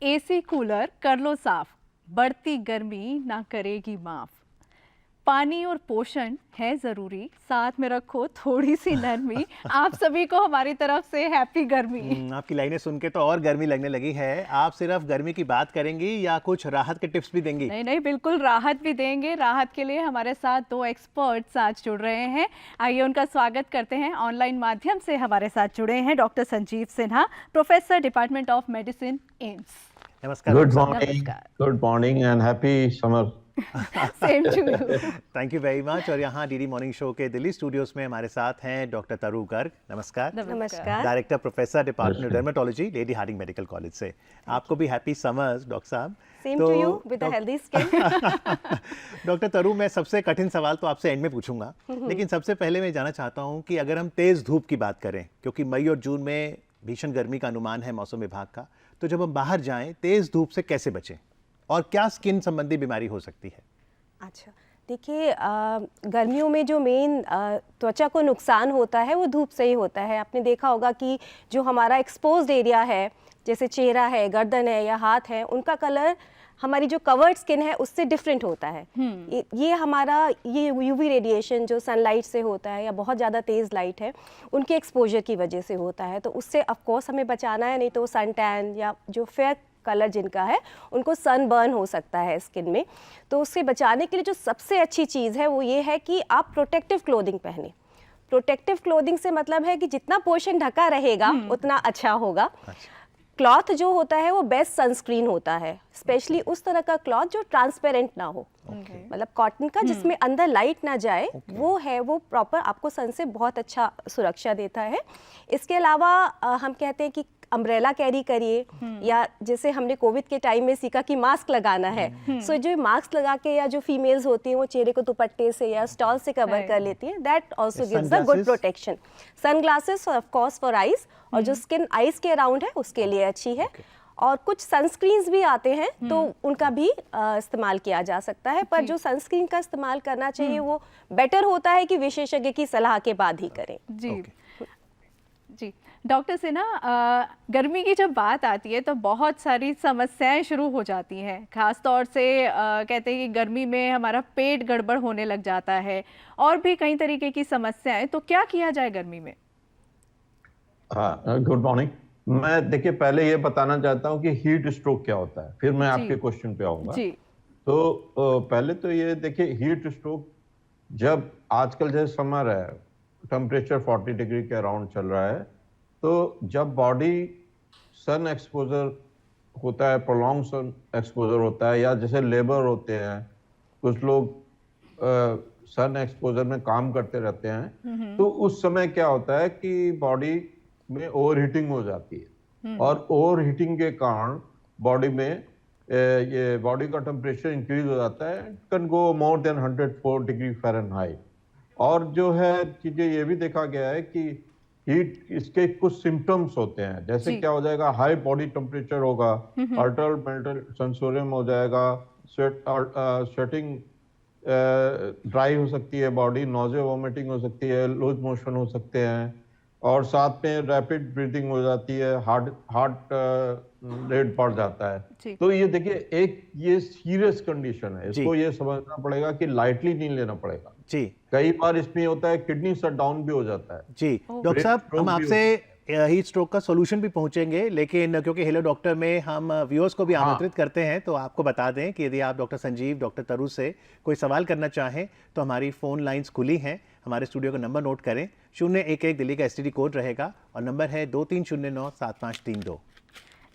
AC cooler कर लो साफ, बढ़ती गर्मी ना करेगी माफ। पानी और पोषण है जरूरी, साथ में रखो थोड़ी सी नरमी। आप सभी को हमारी तरफ से हैप्पी गर्मी। आपकी लाइनें सुन के तो और गर्मी लगने लगी है। आप सिर्फ गर्मी की बात करेंगी या कुछ राहत के टिप्स भी देंगी? नहीं नहीं, बिल्कुल राहत भी देंगे। राहत के लिए हमारे साथ दो एक्सपर्ट्स आज जुड़ रहे हैं। आइए उनका स्वागत करते हैं। ऑनलाइन माध्यम से हमारे साथ जुड़े हैं doctor Sanjeev Sinha, professor department of medicine, AIIMS. नमस्कार। Good morning and happy summer. Same to you. Thank you very much. और यहाँ डीडी मॉर्निंग शो के दिल्ली स्टूडियोज में हमारे साथ हैं डॉक्टर तरु गर्ग। नमस्कार। नमस्कार। Director professor department of dermatology, Lady Hardinge Medical College से। आपको भी हैप्पी समर्स डॉक्टर साहब। Same to you with a healthy skin. Doctor Taru, मैं सबसे कठिन सवाल तो आपसे एंड में पूछूंगा, लेकिन सबसे पहले मैं जानना चाहता हूँ कि अगर हम तेज धूप की बात करें, क्योंकि मई और जून में भीषण गर्मी का अनुमान है मौसम विभाग का, तो जब हम बाहर जाएं तेज धूप से कैसे बचें और क्या स्किन संबंधी बीमारी हो सकती है? अच्छा, देखिए, गर्मियों में जो मेन त्वचा को नुकसान होता है वो धूप से ही होता है। आपने देखा होगा कि जो हमारा एक्सपोज्ड एरिया है, जैसे चेहरा है, गर्दन है या हाथ है, उनका कलर हमारी जो कवर्ड स्किन है उससे डिफरेंट होता है। ये हमारा यूवी रेडिएशन जो सनलाइट से होता है या बहुत ज़्यादा तेज़ लाइट है, उनके एक्सपोजर की वजह से होता है। तो उससे ऑफ कोर्स हमें बचाना है, नहीं तो सन टैन या जो फेयर कलर जिनका है उनको सन बर्न हो सकता है स्किन में। तो उससे बचाने के लिए जो सबसे अच्छी चीज़ है वो ये है कि आप प्रोटेक्टिव क्लोथिंग पहने। प्रोटेक्टिव क्लोथिंग से मतलब है कि जितना पोर्शन ढका रहेगा उतना अच्छा होगा। क्लॉथ जो होता है वो बेस्ट सनस्क्रीन होता है, स्पेशली उस तरह का क्लॉथ जो ट्रांसपेरेंट ना हो, मतलब कॉटन का जिसमें अंदर लाइट ना जाए, वो है वो प्रॉपर आपको सन से बहुत अच्छा सुरक्षा देता है। इसके अलावा हम कहते हैं कि अम्ब्रेला कैरी करिए, या जैसे हमने कोविड के टाइम में सीखा कि मास्क लगाना है, सो जो मास्क लगा के या जो फीमेल्स होती हैं वो चेहरे को दुपट्टे से या स्टॉल से कवर कर लेती हैं, that also gives a good protection. Sunglasses of course for eyes, और जो स्किन आईज के अराउंड है उसके लिए अच्छी है। और कुछ सनस्क्रीन्स भी आते हैं तो उनका भी इस्तेमाल किया जा सकता है, पर जो सनस्क्रीन का इस्तेमाल करना चाहिए वो बेटर होता है कि विशेषज्ञ की सलाह के बाद ही करें। जी जी। डॉक्टर सिन्हा, गर्मी की जब बात आती है तो बहुत सारी समस्याएं शुरू हो जाती हैं। खास तौर से कहते हैं कि गर्मी में हमारा पेट गड़बड़ होने लग जाता है और भी कई तरीके की समस्याएं। तो क्या किया जाए गर्मी में? हाँ, गुड मॉर्निंग। मैं देखिए पहले ये बताना चाहता हूँ कि हीट स्ट्रोक क्या होता है, फिर मैं आपके क्वेश्चन पे आऊँगा। तो पहले तो ये देखिए, हीट स्ट्रोक जब आजकल जैसे समर है, टेम्परेचर 40 डिग्री के अराउंड चल रहा है, तो जब बॉडी सन एक्सपोजर होता है, प्रोलॉन्ग सन एक्सपोजर होता है, या जैसे लेबर होते हैं, कुछ लोग सन एक्सपोजर में काम करते रहते हैं, तो उस समय क्या होता है कि बॉडी में ओवर हीटिंग हो जाती है, और ओवर हीटिंग के कारण बॉडी में ये बॉडी का टेम्परेचर इंक्रीज हो जाता है, can go more than 104 degree Fahrenheit. और जो है चीजें ये भी देखा गया है कि हीट इसके कुछ सिम्टम्स होते हैं, जैसे क्या हो जाएगा, हाई बॉडी टेम्परेचर होगा, आर्टरल मेंटल सेंसोरियम हो जाएगा, स्वेटिंग ड्राई हो सकती है बॉडी, नोजिया वोमिटिंग हो सकती है, लूज मोशन हो सकते हैं, और साथ में रैपिड ब्रीथिंग हो जाती है, हार्ट रेट बढ़ जाता है। तो ये देखिए ये सीरियस कंडीशन है, इसको ये समझना पड़ेगा कि लाइटली नहीं लेना पड़ेगा। जी, कई बार इसमें होता है किडनी शट डाउन भी हो जाता है। जी डॉक्टर साहब, हम आपसे हीट स्ट्रोक का सॉल्यूशन भी पहुंचेंगे, लेकिन क्योंकि हेलो डॉक्टर में हम व्यूअर्स को भी आमंत्रित करते हैं, तो आपको बता दें कि यदि आप डॉक्टर संजीव, डॉक्टर तरु से कोई सवाल करना चाहें तो हमारी फ़ोन लाइंस खुली हैं। हमारे स्टूडियो का नंबर नोट करें, 011 दिल्ली का STD कोड रहेगा और नंबर है 23097532।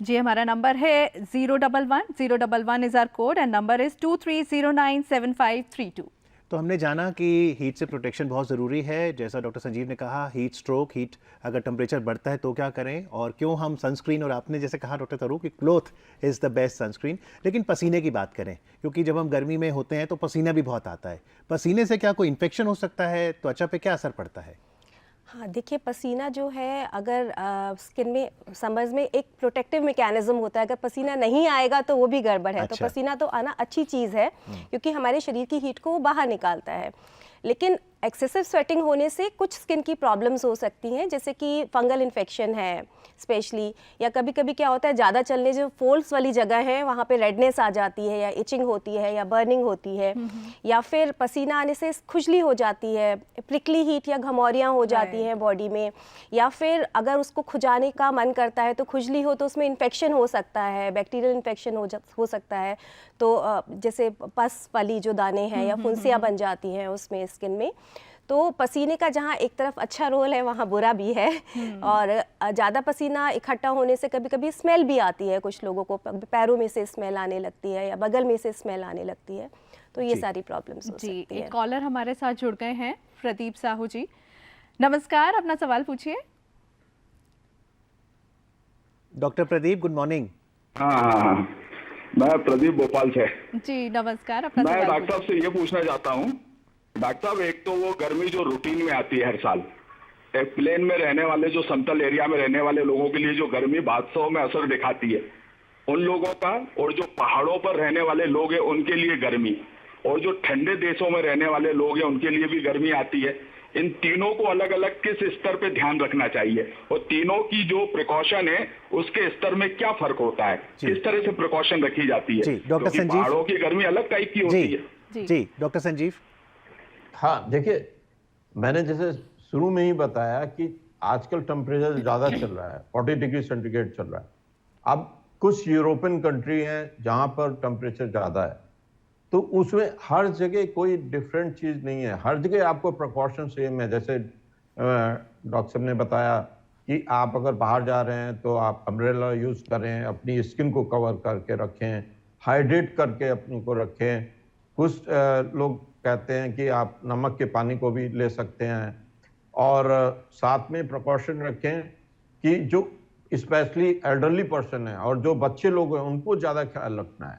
जी, हमारा नंबर है 011 is our code and number is 23097532। तो हमने जाना कि हीट से प्रोटेक्शन बहुत ज़रूरी है। जैसा डॉक्टर संजीव ने कहा, हीट स्ट्रोक, हीट अगर टेम्परेचर बढ़ता है तो क्या करें, और क्यों हम सनस्क्रीन, और आपने जैसे कहा डॉक्टर तरु कि cloth is the best sunscreen. लेकिन पसीने की बात करें, क्योंकि जब हम गर्मी में होते हैं तो पसीना भी बहुत आता है। पसीने से क्या कोई इन्फेक्शन हो सकता है? त्वचा पे क्या असर पड़ता है? हाँ, देखिए, पसीना जो है अगर स्किन में समझ में एक प्रोटेक्टिव मैकेनिज्म होता है, अगर पसीना नहीं आएगा तो वो भी गड़बड़ है। तो पसीना तो आना अच्छी चीज़ है, क्योंकि हमारे शरीर की हीट को वो बाहर निकालता है। लेकिन एक्सेसिव स्वेटिंग होने से कुछ स्किन की प्रॉब्लम्स हो सकती हैं, जैसे कि फंगल इन्फेक्शन है स्पेशली, या कभी कभी क्या होता है ज़्यादा चलने जो फोल्ड्स वाली जगह है वहाँ पे रेडनेस आ जाती है, या इचिंग होती है, या बर्निंग होती है, या फिर पसीना आने से खुजली हो जाती है, प्रिकली हीट या घमौरियाँ हो जाती हैं बॉडी में, या फिर अगर उसको खुजाने का मन करता है तो खुजली हो तो उसमें इन्फेक्शन हो सकता है, बैक्टीरियल इन्फेक्शन हो सकता है, तो जैसे पस वाली जो दाने हैं या फुंसियाँ बन जाती हैं उसमें स्किन में। तो पसीने का जहाँ एक तरफ अच्छा रोल है वहाँ बुरा भी है, और ज़्यादा पसीना इकट्ठा होने से कभी कभी स्मेल भी आती है, कुछ लोगों को पैरों में से स्मेल आने लगती है या बगल में से स्मेल आने लगती है, तो ये सारी प्रॉब्लम्स हो सकती है। एक कॉलर हमारे साथ जुड़ गए हैं, प्रदीप साहू जी, नमस्कार, अपना सवाल पूछिए। Doctor Pradeep, good morning. हाँ, मैं प्रदीप भोपाल से। जी नमस्कार, अपना मैं सवाल डॉक्टर साहब से ये पूछना चाहता हूँ, डॉक्टर साहब एक तो वो गर्मी जो रूटीन में आती है हर साल, एक प्लेन में रहने वाले जो समतल एरिया में रहने वाले लोगों के लिए जो गर्मी हादसों में असर दिखाती है उन लोगों का, और जो पहाड़ों पर रहने वाले लोग हैं उनके लिए गर्मी, और जो ठंडे देशों में रहने वाले लोग हैं उनके लिए भी गर्मी आती है। इन तीनों को अलग अलग किस स्तर पे ध्यान रखना चाहिए, और तीनों की जो प्रिकॉशन है उसके स्तर में क्या फर्क होता है, किस तरह से प्रिकॉशन रखी जाती है? डॉक्टर संजीव, पहाड़ों की गर्मी अलग टाइप की होती है। जी डॉक्टर संजीव। हाँ देखिए, मैंने जैसे शुरू में ही बताया कि आजकल टेम्परेचर ज़्यादा चल रहा है, 40 डिग्री सेंटीग्रेड चल रहा है। अब कुछ यूरोपियन कंट्री हैं जहाँ पर टेम्परेचर ज़्यादा है, तो उसमें हर जगह कोई डिफरेंट चीज़ नहीं है, हर जगह आपको प्रिकॉशन सेम है। जैसे डॉक्टर साहब ने बताया कि आप अगर बाहर जा रहे हैं तो आप अम्ब्रेला यूज़ करें, अपनी स्किन को कवर करके रखें, हाइड्रेट करके अपने को रखें। कुछ लोग कहते हैं कि आप नमक के पानी को भी ले सकते हैं, और साथ में प्रिकॉशन रखें कि जो स्पेशली एल्डरली पर्सन है और जो बच्चे लोग हैं उनको ज़्यादा ख्याल रखना है,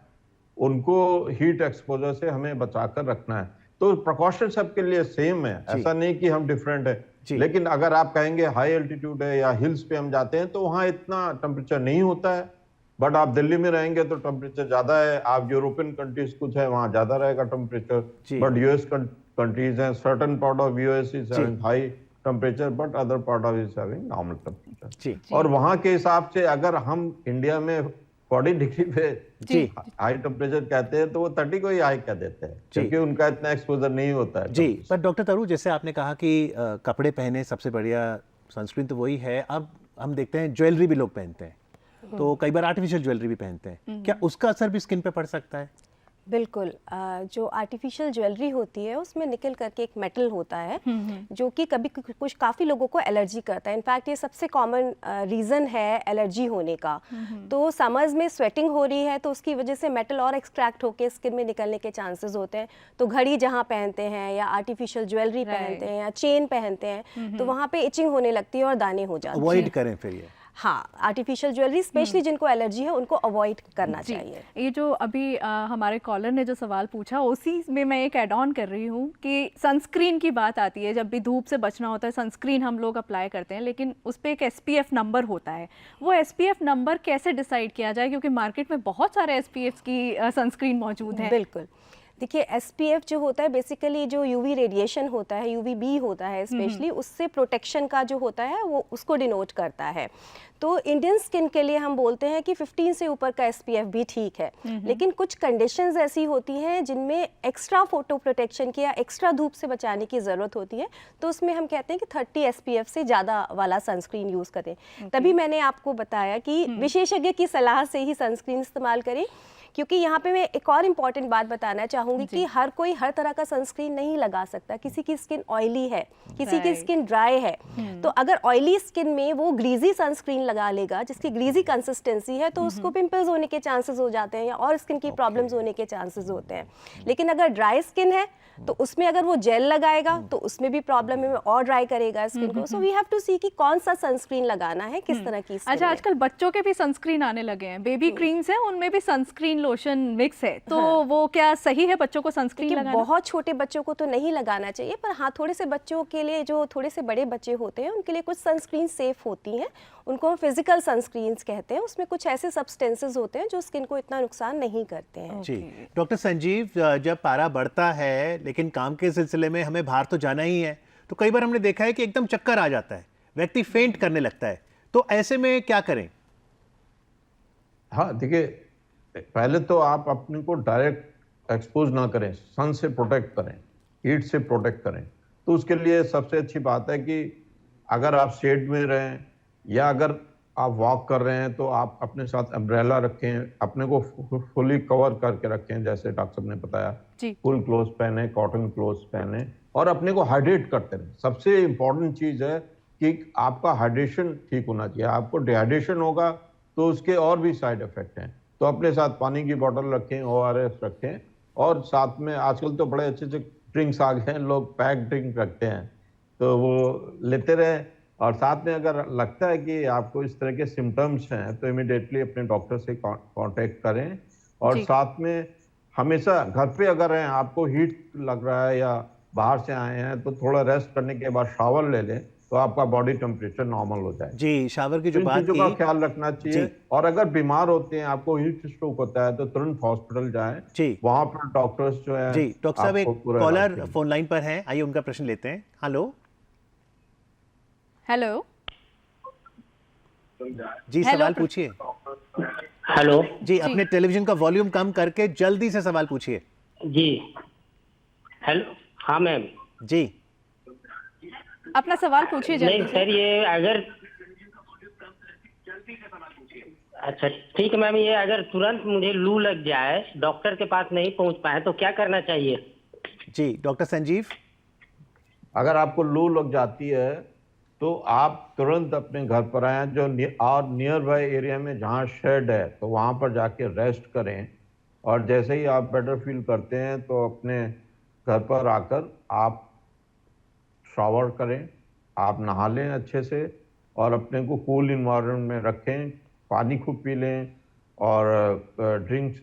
उनको हीट एक्सपोजर से हमें बचाकर रखना है। तो प्रिकॉशन सबके लिए सेम है, ऐसा नहीं कि हम डिफरेंट है। लेकिन अगर आप कहेंगे हाई एल्टीट्यूड है या हिल्स पे हम जाते हैं तो वहाँ इतना टेम्परेचर नहीं होता है, बट आप दिल्ली में रहेंगे तो टेम्परेचर ज्यादा है। आप यूरोपियन कंट्रीज कुछ है वहाँ ज्यादा रहेगा टेम्परेचर, बट यूएस कंट्रीज हैं, certain part of US is having high temperature but other part of is having normal temperature. और वहाँ के हिसाब से अगर हम इंडिया में 40 डिग्री पे हाई टेम्परेचर कहते हैं तो वो 30 को ही हाई कह देते हैं, क्योंकि उनका इतना एक्सपोजर नहीं होता है। जी, पर डॉक्टर तरू, जैसे आपने कहा कि कपड़े पहने सबसे बढ़िया सनस्क्रीन तो वही है, अब हम देखते हैं ज्वेलरी भी लोग पहनते हैं, तो कई बार आर्टिफिशियल ज्वेलरी भी पहनते हैं, क्या उसका असर भी स्किन पे पड़ सकता है? बिल्कुल, जो आर्टिफिशियल ज्वेलरी होती है उसमें निकल करके एक मेटल होता है जो कि कभी कुछ काफ़ी लोगों को एलर्जी करता है। इनफैक्ट ये सबसे कॉमन रीज़न है एलर्जी होने का। तो समर्स में स्वेटिंग हो रही है तो उसकी वजह से मेटल और एक्सट्रैक्ट होकर स्किन में निकलने के चांसेस होते हैं। तो घड़ी जहाँ पहनते हैं या आर्टिफिशियल ज्वेलरी पहनते हैं या चेन पहनते हैं तो वहाँ पे इचिंग होने लगती है और दाने हो जाते हैं। अवॉइड करें फिर ये। हाँ, आर्टिफिशियल ज्वेलरी स्पेशली जिनको एलर्जी है उनको अवॉइड करना चाहिए। ये जो अभी हमारे कॉलर ने जो सवाल पूछा उसी में मैं एक ऐड ऑन कर रही हूँ कि सनस्क्रीन की बात आती है, जब भी धूप से बचना होता है सनस्क्रीन हम लोग अप्लाई करते हैं, लेकिन उस पर एक SPF नंबर होता है। वो SPF नंबर कैसे डिसाइड किया जाए, क्योंकि मार्केट में बहुत सारे SPF की सनस्क्रीन मौजूद हैं। बिल्कुल, देखिए SPF जो होता है बेसिकली जो UV रेडिएशन होता है, UVB होता है स्पेशली, उससे प्रोटेक्शन का जो होता है वो उसको डिनोट करता है। तो इंडियन स्किन के लिए हम बोलते हैं कि 15 से ऊपर का SPF भी ठीक है, लेकिन कुछ कंडीशंस ऐसी होती हैं जिनमें एक्स्ट्रा फोटो प्रोटेक्शन की या एक्स्ट्रा धूप से बचाने की ज़रूरत होती है, तो उसमें हम कहते हैं कि 30 SPF से ज़्यादा वाला सनस्क्रीन यूज़ करें। तभी मैंने आपको बताया कि विशेषज्ञ की सलाह से ही सनस्क्रीन इस्तेमाल करें, क्योंकि यहाँ पे मैं एक और इम्पॉर्टेंट बात बताना चाहूँगी कि हर कोई हर तरह का सनस्क्रीन नहीं लगा सकता। किसी की स्किन ऑयली है, किसी की स्किन ड्राई है, तो अगर ऑयली स्किन में वो ग्रीजी सनस्क्रीन लगा लेगा जिसकी ग्रीजी कंसिस्टेंसी है तो उसको पिंपल्स होने के चांसेस हो जाते हैं या और स्किन की प्रॉब्लम्स होने के चांसेस होते हैं। लेकिन अगर ड्राई स्किन है तो उसमें अगर वो जेल लगाएगा तो उसमें भी प्रॉब्लम है और ड्राई करेगा स्किन को। सो वी हैव टू सी कि कौन सा सनस्क्रीन लगाना है, किस तरह की स्किन। अच्छा, आजकल बच्चों के भी सनस्क्रीन आने लगे हैं, बेबी क्रीम्स हैं उनमें भी सनस्क्रीन लोशन मिक्स है, तो हाँ। वो क्या सही है बच्चों को सनस्क्रीन देखिए, लगाना? बहुत छोटे बच्चों को तो नहीं लगाना चाहिए, पर हाँ थोड़े से बच्चों के लिए, जो थोड़े से बड़े बच्चे होते हैं उनके लिए कुछ सनस्क्रीन सेफ होती हैं। उनको हम फिजिकल सनस्क्रीन्स कहते हैं। उसमें कुछ ऐसे सब्सटेंसेस होते हैं जो स्किन को इतना नुकसान नहीं करते हैं। जी डॉक्टर संजीव, जब पारा बढ़ता है लेकिन काम के सिलसिले में हमें बाहर तो जाना ही है, तो कई बार हमने देखा है कि एकदम चक्कर आ जाता है, व्यक्ति फेंट करने लगता है, तो ऐसे में क्या करें? हाँ देखिए, पहले तो आप अपने को डायरेक्ट एक्सपोज ना करें, सन से प्रोटेक्ट करें, हीट से प्रोटेक्ट करें। तो उसके लिए सबसे अच्छी बात है कि अगर आप शेड में रहें या अगर आप वॉक कर रहे हैं तो आप अपने साथ अम्ब्रेला रखें, अपने को फुली कवर करके रखें, जैसे डॉक्टर साहब ने बताया, फुल क्लोथ पहने, कॉटन क्लोथ पहने और अपने को हाइड्रेट करते रहें। सबसे इम्पोर्टेंट चीज़ है कि आपका हाइड्रेशन ठीक होना चाहिए। आपको डिहाइड्रेशन होगा तो उसके और भी साइड इफेक्ट हैं। तो अपने साथ पानी की बोतल रखें, ORS रखें और साथ में आजकल तो बड़े अच्छे अच्छे ड्रिंक्स आ गए हैं, लोग पैक ड्रिंक रखते हैं, तो वो लेते रहें। और साथ में अगर लगता है कि आपको इस तरह के सिम्टम्स हैं तो इमीडिएटली अपने डॉक्टर से कांटेक्ट करें। और साथ में हमेशा घर पे अगर हैं, आपको हीट लग रहा है या बाहर से आए हैं, तो थोड़ा रेस्ट करने के बाद शावर ले लें तो आपका बॉडी टेम्परेचर नॉर्मल हो जाए। जी, शावर की जो बात चीजों की, का ख्याल रखना चाहिए। और अगर बीमार होते हैं, आपको हीट स्ट्रोक होता है, तो तुरंत हॉस्पिटल जाएं। जी वहां पर डॉक्टर्स जो है, जी डॉक्टर साहब, एक आपको पूरा इलाज कॉलर करेंगे। फोन लाइन पर हैं, आइए उनका प्रश्न लेते हैं। हेलो हेलो जी, हेलो, सवाल पूछिए। हेलो जी, अपने टेलीविजन का वॉल्यूम कम करके जल्दी से सवाल पूछिए। जी, हेलो, हाँ मैम। जी, अपना सवाल पूछिए नहीं जल्दी से। सर, ये अगर, अच्छा ठीक है मैम, ये अगर तुरंत मुझे लू लग जाए, डॉक्टर के पास नहीं पहुंच पाए, तो क्या करना चाहिए? जी डॉक्टर संजीव। अगर आपको लू लग जाती है तो आप तुरंत अपने घर पर आए, जो और नियर बाय एरिया में जहाँ शेड है तो वहाँ पर जाके रेस्ट करें। और जैसे ही आप बेटर फील करते हैं तो अपने घर पर आकर आप शावर करें, आप नहा लें अच्छे से और अपने को कूल इन्वायरमेंट में रखें, पानी खूब पी लें और ड्रिंक्स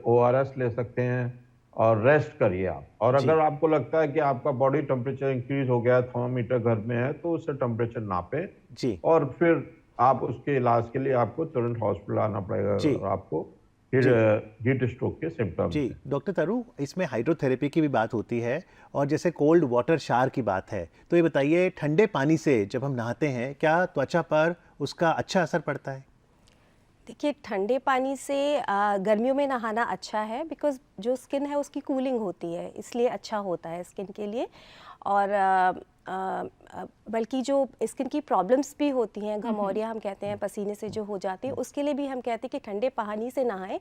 ORS ले सकते हैं और रेस्ट करिए आप। और अगर आपको लगता है कि आपका बॉडी टेम्परेचर इंक्रीज हो गया है, थर्मोमीटर घर में है, तो उससे टेम्परेचर नापे जी और फिर आप उसके इलाज के लिए आपको तुरंत हॉस्पिटल आना पड़ेगा जी और आपको फिर हीट स्ट्रोक के सिम्टम्स। जी डॉक्टर तरु, इसमें हाइड्रोथेरेपी की भी बात होती है और जैसे कोल्ड वाटर शावर की बात है, तो ये बताइए, ठंडे पानी से जब हम नहाते हैं क्या त्वचा पर उसका अच्छा असर पड़ता है? देखिए, ठंडे पानी से गर्मियों में नहाना अच्छा है, बिकॉज़ जो स्किन है उसकी कूलिंग होती है, इसलिए अच्छा होता है स्किन के लिए। और बल्कि जो स्किन की प्रॉब्लम्स भी होती हैं, घमौरियाँ हम कहते हैं, पसीने से जो हो जाती है, उसके लिए भी हम कहते हैं कि ठंडे पानी से नहाएं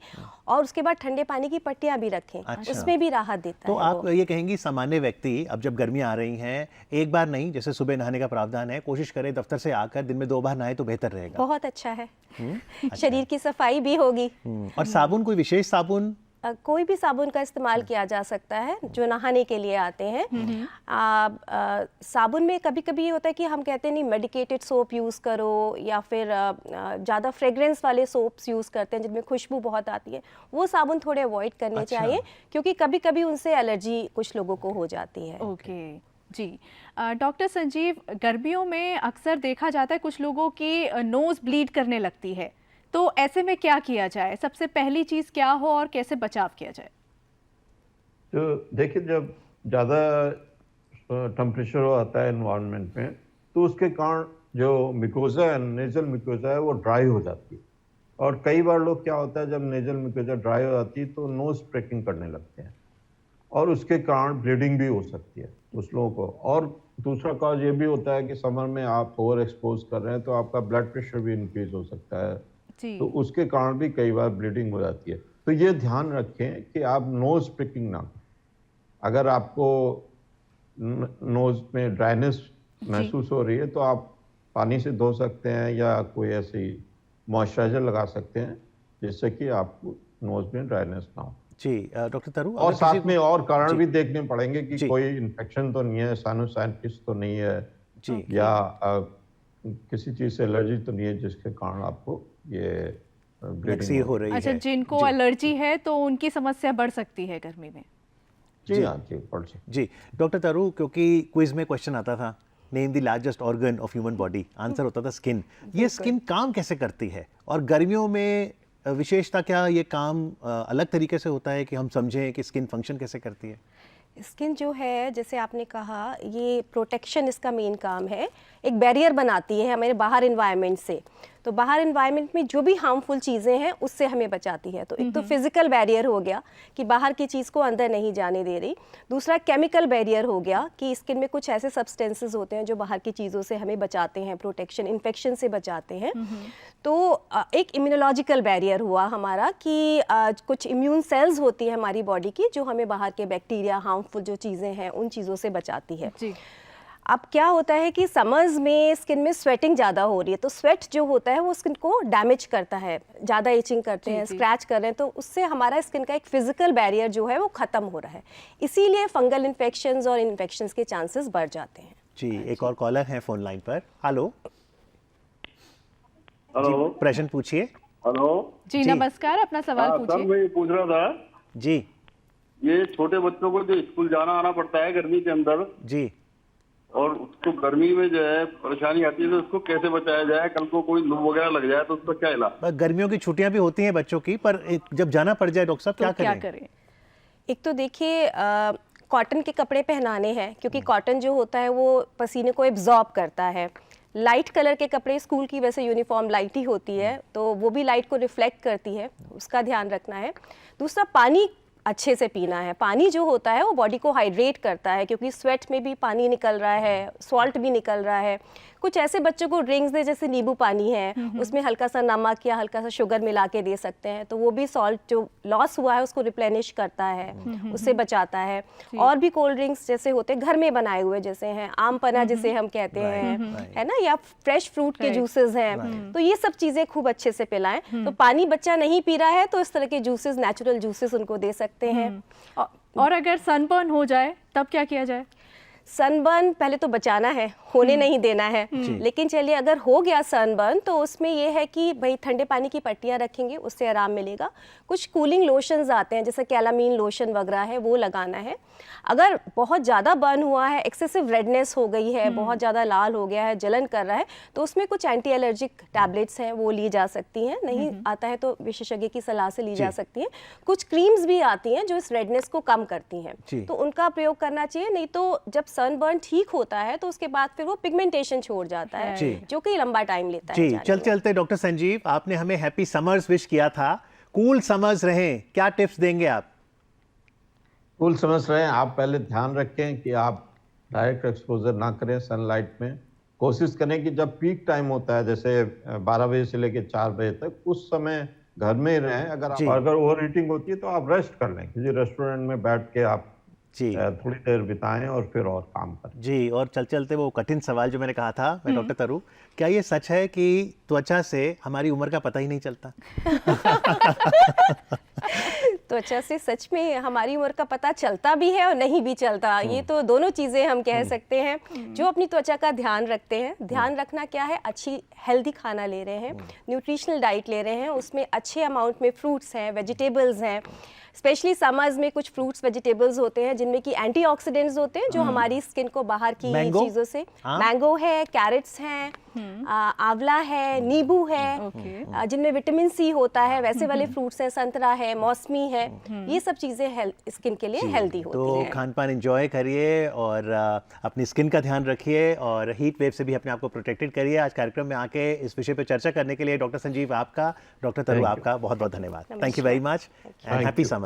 और उसके बाद ठंडे पानी की पट्टियाँ भी रखें। अच्छा। उसमें भी राहत देता तो है आप ये कहेंगी सामान्य व्यक्ति अब जब गर्मियाँ आ रही हैं, एक बार नहीं, जैसे सुबह नहाने का प्रावधान है, कोशिश करें दफ्तर से आकर दिन में 2 बार नहाए तो बेहतर रहेगा। बहुत अच्छा है। शरीर की सफाई भी होगी। और साबुन, कोई विशेष साबुन? कोई भी साबुन का इस्तेमाल किया जा सकता है जो नहाने के लिए आते हैं। साबुन में कभी कभी ये होता है कि हम कहते हैं नहीं, मेडिकेटेड सोप यूज़ करो या फिर ज़्यादा फ्रेग्रेंस वाले सोप्स यूज़ करते हैं जिनमें खुशबू बहुत आती है, वो साबुन थोड़े अवॉइड करने चाहिए, क्योंकि कभी कभी उनसे एलर्जी कुछ लोगों को हो जाती है। ओके जी। डॉक्टर संजीव, गर्मियों में अक्सर देखा जाता है कुछ लोगों की नोज़ ब्लीड करने लगती है, तो ऐसे में क्या किया जाए? सबसे पहली चीज़ क्या हो और कैसे बचाव किया जाए? तो देखिए, जब ज़्यादा टेम्परेचर आता है एनवायरनमेंट में, तो उसके कारण जो मिकोजा है, नेजल मिकोजा है, वो ड्राई हो जाती है। और कई बार लोग क्या होता है, जब नेजल मिकोजा ड्राई हो जाती है तो नोज स्प्रेकिंग करने लगते हैं और उसके कारण ब्लीडिंग भी हो सकती है उस लोगों को। और दूसरा कॉज ये भी होता है कि समर में आप ओवर एक्सपोज कर रहे हैं तो आपका ब्लड प्रेशर भी इंक्रीज हो सकता है, तो उसके कारण भी कई बार ब्लीडिंग हो जाती है। तो ये ध्यान रखें कि आप नोज पिकिंग ना करें। अगर आपको नोज में ड्राइनेस महसूस हो रही है तो आप पानी से धो सकते हैं या कोई ऐसी मॉइस्चराइजर लगा सकते हैं जिससे कि आपको नोज में ड्राइनेस ना हो। जी डॉक्टर तरु, और साथ में और कारण भी देखने पड़ेंगे कि जी। कोई इन्फेक्शन तो नहीं है, साइनोसाइटिस तो नहीं है जी। या किसी चीज से एलर्जी तो नहीं है जिसके कारण आपको ये ब्लीडिंग हो रही अच्छा, है। जिनको एलर्जी है तो उनकी समस्या बढ़ सकती है गर्मी में। जी हाँ जी, बढ़ सकती। जी डॉक्टर तरु, क्योंकि क्विज में क्वेश्चन आता था name the largest organ of human body, answer होता था स्किन। ये स्किन काम कैसे करती है और गर्मियों में विशेषता क्या ये काम अलग तरीके से होता है कि हम समझें कि स्किन फंक्शन कैसे करती है? स्किन जो है, जैसे आपने कहा, ये प्रोटेक्शन इसका मेन काम है। एक बैरियर बनाती है हमारे बाहर इन्वायरमेंट से। तो बाहर इन्वायरमेंट में जो भी हार्मफुल चीज़ें हैं उससे हमें बचाती है। तो एक तो फिजिकल बैरियर हो गया कि बाहर की चीज़ को अंदर नहीं जाने दे रही। दूसरा केमिकल बैरियर हो गया कि स्किन में कुछ ऐसे सब्सटेंसेस होते हैं जो बाहर की चीज़ों से हमें बचाते हैं, प्रोटेक्शन, इन्फेक्शन से बचाते हैं। तो एक इम्यूनोलॉजिकल बैरियर हुआ हमारा कि कुछ इम्यून सेल्स होती है हमारी बॉडी की जो हमें बाहर के बैक्टीरिया, हार्मफुल जो चीज़ें हैं उन चीज़ों से बचाती है। जी। अब क्या होता है कि समर्स में स्किन में स्वेटिंग ज़्यादा हो रही है, तो स्वेट जो होता है वो स्किन को डैमेज करता है, ज़्यादा इचिंग करते हैं, स्क्रैच कर रहे हैं, तो उससे हमारा स्किन का एक फिजिकल बैरियर जो है वो ख़त्म हो रहा है। इसीलिए फंगल इन्फेक्शंस और इन्फेक्शंस के चांसेस बढ़ जाते हैं। जी, एक और कॉलर है फोन लाइन पर। हेलो हेलो, प्रश्न पूछिए। हेलो जी, जी। नमस्कार, अपना सवाल सर पूछिए। मैं ये पूछ रहा था, जी ये छोटे बच्चों को जो स्कूल जाना आना पड़ता है गर्मी के अंदर, जी और उसको गर्मी में जो है परेशानी आती है, तो उसको कैसे बचाया जाए? कल को कोई लू वगैरह लग जाए तो उसका क्या इलाज? गर्मियों की छुट्टियां भी होती हैं बच्चों की, पर जब जाना पड़ जाए डॉक्टर साहब तो क्या क्या करें? करें? एक तो देखिए, कॉटन के कपड़े पहनाने हैं क्योंकि कॉटन जो होता है वो पसीने को एब्जॉर्ब करता है। लाइट कलर के कपड़े, स्कूल की वैसे यूनिफॉर्म लाइट ही होती है तो वो भी लाइट को रिफ्लेक्ट करती है, उसका ध्यान रखना है। दूसरा, पानी अच्छे से पीना है। पानी जो होता है वो बॉडी को हाइड्रेट करता है क्योंकि स्वेट में भी पानी निकल रहा है, सॉल्ट भी निकल रहा है। कुछ ऐसे बच्चों को ड्रिंक्स दे, जैसे नींबू पानी है, उसमें हल्का सा नमक या हल्का सा शुगर मिला के दे सकते हैं, तो वो भी सॉल्ट जो लॉस हुआ है उसको रिप्लेनिश करता है, उससे बचाता है। और भी कोल्ड ड्रिंक्स जैसे होते हैं घर में बनाए हुए, जैसे हैं आम पन्ना जिसे हम कहते हैं, है ना, या फ्रेश फ्रूट के जूसेस हैं, तो ये सब चीज़ें खूब अच्छे से पिलाएं। तो पानी बच्चा नहीं पी रहा है तो इस तरह के जूसेस, नेचुरल जूसेस उनको दे सकते हैं। और अगर सनबर्न हो जाए तब क्या किया जाए? सनबर्न पहले तो बचाना है, होने नहीं देना है। लेकिन चलिए, अगर हो गया सनबर्न तो उसमें ये है कि भाई ठंडे पानी की पट्टियाँ रखेंगे, उससे आराम मिलेगा। कुछ कूलिंग लोशंस आते हैं जैसे कैलामीन लोशन वगैरह है, वो लगाना है। अगर बहुत ज़्यादा बर्न हुआ है, एक्सेसिव रेडनेस हो गई है, बहुत ज़्यादा लाल हो गया है, जलन कर रहा है, तो उसमें कुछ एंटी एलर्जिक टैबलेट्स हैं, वो ली जा सकती हैं। नहीं आता है तो विशेषज्ञ की सलाह से ली जा सकती हैं। कुछ क्रीम्स भी आती हैं जो इस रेडनेस को कम करती हैं, तो उनका प्रयोग करना चाहिए। नहीं तो जब सनबर्न ठीक होता है तो उसके बाद फिर वो पिगमेंटेशन छोड़ जाता है, जो कि लंबा टाइम लेता है। जी, चलते डॉक्टर संजीव, आपने हमें हैप्पी समर्स विश किया था, कूल समर्स रहें, क्या टिप्स देंगे आप? कूल समझ रहे हैं आप, पहले ध्यान रखें कि आप डायरेक्ट एक्सपोजर ना करें सनलाइट में। कोशिश करें कि जब पीक टाइम होता है जैसे 12 बजे से लेकर 4 बजे तक, उस समय घर में ही रहें। अगर ओवर हीटिंग होती है तो आप रेस्ट कर लें, किसी रेस्टोरेंट में बैठ के आप थोड़ी देर बिताएं और फिर और काम करें। जी, और चलते वो कठिन सवाल जो मैंने कहा था, मैं डॉक्टर तरु, क्या ये सच है कि त्वचा से हमारी उम्र का पता ही नहीं चलता? त्वचा से सच में हमारी उम्र का पता चलता भी है और नहीं भी चलता। ये तो दोनों चीज़ें हम कह सकते हैं। जो अपनी त्वचा का ध्यान रखते हैं, ध्यान रखना क्या है, अच्छी हेल्दी खाना ले रहे हैं, न्यूट्रिशनल डाइट ले रहे हैं, उसमें अच्छे अमाउंट में फ्रूट्स हैं, वेजिटेबल्स हैं। स्पेशली समर्स में कुछ फ्रूट्स वेजिटेबल्स होते हैं जिनमें कि एंटीऑक्सीडेंट्स होते हैं जो हमारी स्किन को बाहर की चीज़ों से, मैंगो है, कैरेट्स हैं, आंवला है, नींबू है, जिनमें विटामिन सी होता है, वैसे वाले फ्रूट्स हैं, संतरा है, मौसमी है। ये सब चीज़ें स्किन के लिए हेल्दी होती हैं। तो खान पान एंजॉय करिए और अपनी स्किन का ध्यान रखिए और हीट वेव से भी अपने आप को प्रोटेक्टेड करिए। आज कार्यक्रम में आके इस विषय पर चर्चा करने के लिए डॉक्टर संजीव आपका, डॉक्टर तरु आपका बहुत बहुत धन्यवाद। Thank you very much and happy summers.